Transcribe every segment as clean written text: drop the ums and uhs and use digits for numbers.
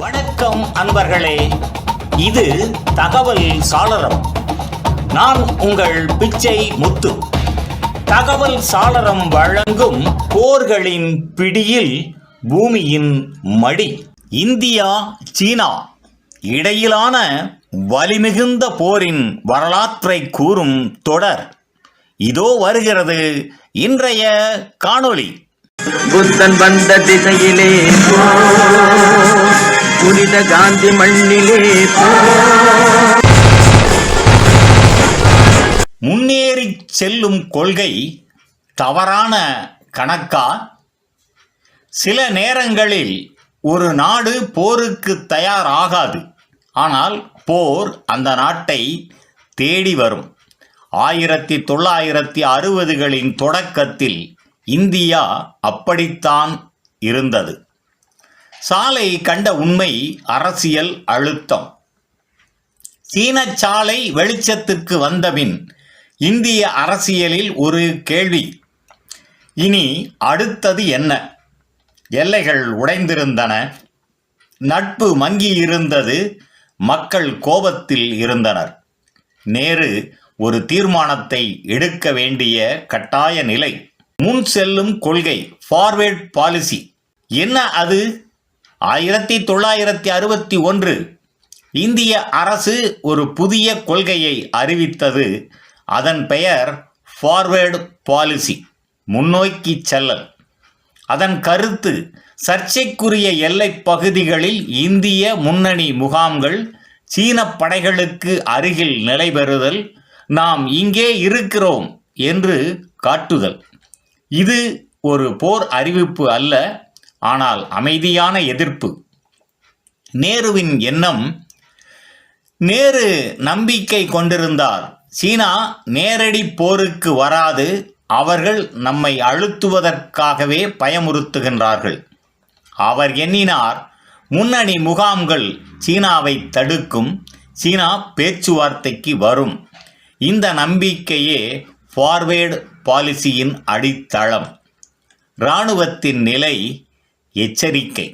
வணக்கம் அன்பர்களே, இது தகவல் சாளரம். நான் உங்கள் பிச்சை முத்து. தகவல் சாளரம் வழங்கும் போர்களின் பிடியில் பூமியின் மடி. இந்தியா சீனா இடையிலான வலிமிகுந்த போரின் வரலாற்றை கூறும் தொடர் இதோ வருகிறது. இன்றைய காணொளி. புத்தன் வந்த திசையிலே புனித காந்தி மண்ணிலே முன்னேறி செல்லும் கொள்கை தவறான கணக்கா? சில நேரங்களில் ஒரு நாடு போருக்கு தயாராகாது, ஆனால் போர் அந்த நாட்டை தேடி வரும். 1960களின் தொடக்கத்தில் இந்தியா அப்படித்தான் இருந்தது. சாலை கண்ட உண்மை அரசியல் அழுத்தம். சீன சாலை வெளிச்சத்திற்கு வந்தபின் இந்திய அரசியலில் ஒரு கேள்வி. இனி அடுத்தது என்ன? எல்லைகள் உடைந்திருந்தன, நட்பு மங்கியிருந்தது, மக்கள் கோபத்தில் இருந்தனர். நேரு ஒரு தீர்மானத்தை எடுக்க வேண்டிய கட்டாய நிலை. முன் செல்லும் கொள்கை, ஃபார்வேர்ட் பாலிசி. என்ன அது? 1961 இந்திய அரசு ஒரு புதிய கொள்கையை அறிவித்தது. அதன் பெயர் ஃபார்வேர்டு பாலிசி, முன்னோக்கி செல்லல். அதன் கருத்து, சர்ச்சைக்குரிய எல்லைப் பகுதிகளில் இந்திய முன்னணி முகாம்கள் சீன படைகளுக்கு அருகில் நிலைபெறுதல், நாம் இங்கே இருக்கிறோம் என்று காட்டுதல். இது ஒரு போர் அறிவிப்பு அல்ல, ஆனால் அமைதியான எதிர்ப்பு. நேருவின் எண்ணம். நேரு நம்பிக்கை கொண்டிருந்தார். சீனா நேரடி போருக்கு வராது, அவர்கள் நம்மை அழுத்துவதற்காகவே பயமுறுத்துகின்றார்கள். அவர் எண்ணினார், முன்னணி முகாம்கள் சீனாவை தடுக்கும், சீனா பேச்சுவார்த்தைக்கு வரும். இந்த நம்பிக்கையே ஃபார்வேர்டு பாலிசியின் அடித்தளம். இராணுவத்தின் நிலை, எச்சரிக்கை.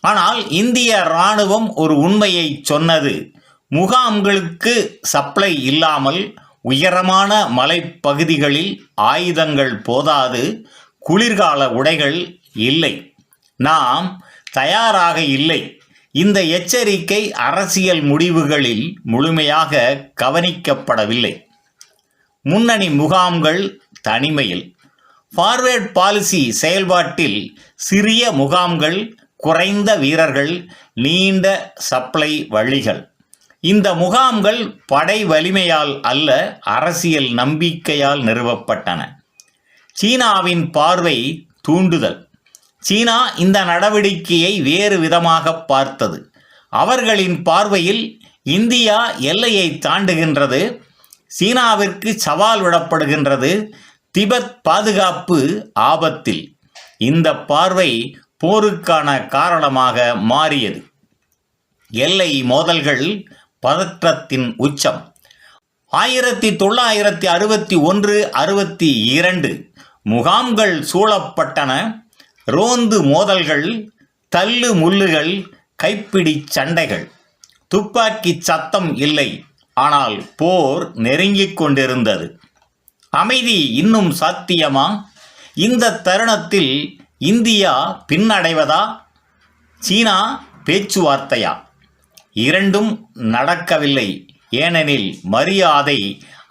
ஆனால் இந்திய இராணுவம் ஒரு உண்மையை சொன்னது. முகாம்களுக்கு சப்ளை இல்லாமல் உயரமான மலைப்பகுதிகளில் ஆயுதங்கள் போதாது, குளிர்கால உடைகள் இல்லை, நாம் தயாராக இல்லை. இந்த எச்சரிக்கை அரசியல் முடிவுகளில் முழுமையாக கவனிக்கப்படவில்லை. முன்னணி முகாம்கள் தனிமையில். ஃபார்வேர்ட் பாலிசி செயல்பாட்டில் சிறிய முகாம்கள், குறைந்த வீரர்கள், நீண்ட சப்ளை வழிகள். இந்த முகாம்கள் படை வலிமையால் அல்ல, அரசியல் நம்பிக்கையால் நிறுவப்பட்டன. சீனாவின் பார்வை தூண்டுதல். சீனா இந்த நடவடிக்கையை வேறு விதமாக பார்த்தது. அவர்களின் பார்வையில் இந்தியா எல்லையை தாண்டுகின்றது, சீனாவிற்கு சவால் விடப்படுகின்றது, திபெத் பாதுகாப்பு ஆபத்தில். இந்த பார்வை போருக்கான காரணமாக மாறியது. எல்லை மோதல்கள் பதற்றத்தின் உச்சம். 1961-62 முகாம்கள் சூழப்பட்டன. ரோந்து மோதல்கள், தள்ளு முள்ளுகள், கைப்பிடி சண்டைகள். துப்பாக்கி சத்தம் இல்லை, ஆனால் போர் நெருங்கிக் கொண்டிருந்தது. அமைதி இன்னும் சாத்தியமா? இந்த தருணத்தில் இந்தியா பின்னடைவதா, சீனா பேச்சுவார்த்தையா? இரண்டும் நடக்கவில்லை. ஏனெனில் மரியாதை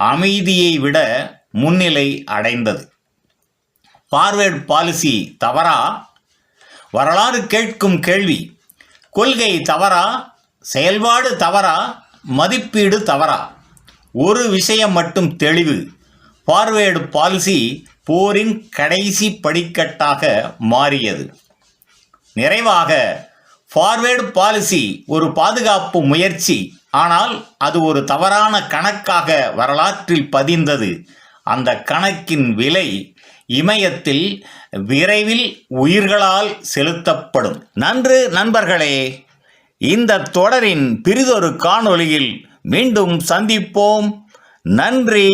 அமைதியை விட முன்னிலை அடைந்தது. ஃபார்வேர்ட் பாலிசி தவறா? வரலாறு கேட்கும் கேள்வி. கொள்கை தவறா? செயல்பாடு தவறா? மதிப்பீடு தவறா? ஒரு விஷயம் மட்டும் தெளிவு, ஃபார்வேர்டு பாலிசி போரின் கடைசி படிக்கட்டாக மாறியது. நிறைவாக, ஃபார்வேர்டு பாலிசி ஒரு பாதுகாப்பு முயற்சி, ஆனால் அது ஒரு தவறான கணக்காக வரலாற்றில் பதிந்தது. அந்த கணக்கின் விலை இமயத்தில் விரைவில் உயிர்களால் செலுத்தப்படும். நன்று நண்பர்களே, இந்த தொடரின் பிறிதொரு காணொளியில் மீண்டும் சந்திப்போம். நன்றி,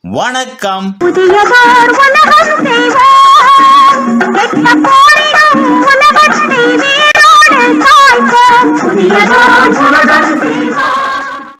வணக்கம். புதியதோர் உலகம் செய்வோம், கெட்ட போரிடும் உலகத்தை வேரோடு காய்ப்போம். உலகம்